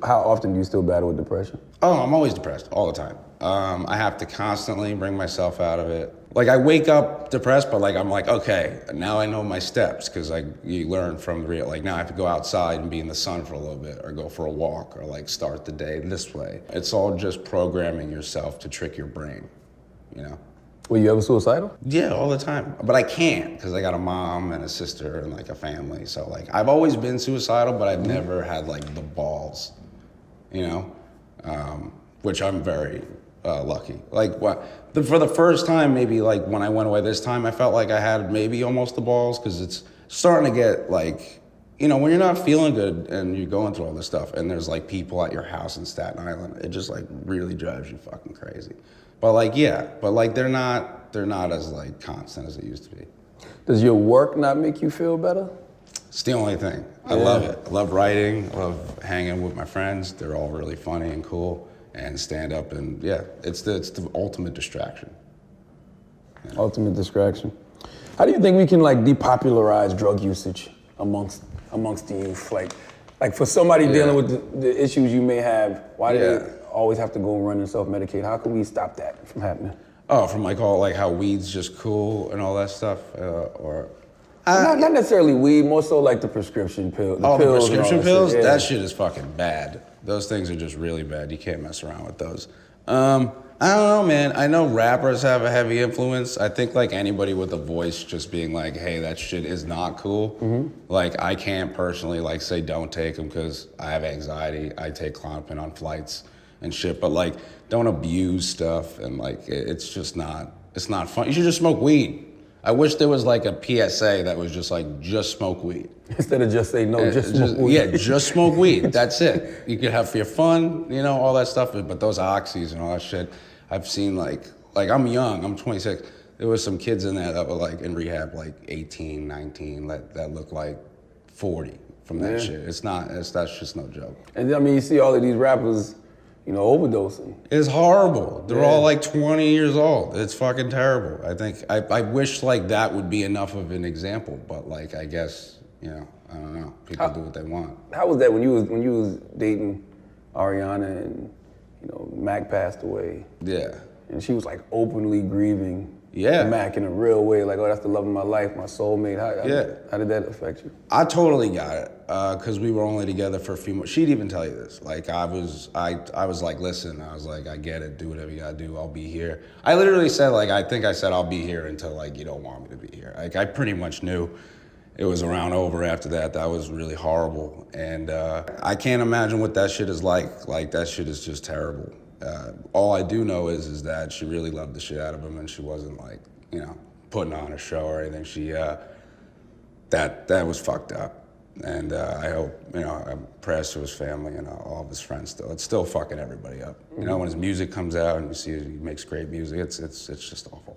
How often do you still battle with depression? Oh, I'm always depressed, all the time. I have to constantly bring myself out of it. Like, I wake up depressed, but like I'm like, okay, now I know my steps, because like you learn from the real. Like, now I have to go outside and be in the sun for a little bit, or go for a walk, or like start the day this way. It's all just programming yourself to trick your brain, you know? Were you ever suicidal? Yeah, all the time. But I can't, because I got a mom and a sister and like a family. So like, I've always been suicidal, but I've never had like the balls, you know? Which I'm very lucky. Like, for the first time, maybe like when I went away this time, I felt like I had maybe almost the balls, because it's starting to get like, you know, when you're not feeling good and you're going through all this stuff and there's like people at your house in Staten Island, it just like really drives you fucking crazy. But like, yeah, but like they're not as like constant as it used to be. Does your work not make you feel better? It's the only thing. I love it. I love writing. I love hanging with my friends. They're all really funny and cool, and stand up, and yeah, it's the ultimate distraction. Yeah. Ultimate distraction. How do you think we can like depopularize drug usage amongst the youth? Like for somebody dealing with the issues you may have, why do they always have to go and run and self-medicate? How can we stop that from happening? Oh, from like all like how weed's just cool and all that stuff, or not necessarily weed, more so like the prescription pill. The prescription pills? Shit, that shit is fucking bad. Those things are just really bad. You can't mess around with those. I don't know, man. I know rappers have a heavy influence. I think like anybody with a voice just being like, hey, that shit is not cool. Mm-hmm. Like, I can't personally like say don't take them because I have anxiety. I take Klonopin on flights and shit, but like, don't abuse stuff, and like, it's just not, it's not fun. You should just smoke weed. I wish there was like a PSA that was just like, just smoke weed. Instead of just say no, just smoke weed. Yeah, just smoke weed, that's it. You could have for your fun, you know, all that stuff, but those oxys and all that shit, I've seen like I'm young, I'm 26. There was some kids in there that were like in rehab, like 18, 19, that look like 40 from that shit. That's just no joke. And I mean, you see all of these rappers, you know, overdosing. It's horrible. They're all like 20 years old. It's fucking terrible. I think, I wish like that would be enough of an example, but like, I guess, you know, I don't know. People do what they want. How was that when you was dating Ariana and, you know, Mac passed away? Yeah. And she was like openly grieving Yeah. Mac in a real way, like, oh, that's the love of my life, my soulmate. How did that affect you? I totally got it, because we were only together for a few months. She'd even tell you this. Like, I was like, listen, I was like, I get it, do whatever you gotta do, I'll be here. I literally said, like, I think I said I'll be here until, like, you don't want me to be here. Like, I pretty much knew it was around over after that. That was really horrible. And I can't imagine what that shit is like. Like, that shit is just terrible. All I do know is that she really loved the shit out of him, and she wasn't like, you know, putting on a show or anything. She, that was fucked up. And I hope, you know, I'm prayers to his family and all of his friends still. It's still fucking everybody up. You know, when his music comes out and you see he makes great music, it's just awful.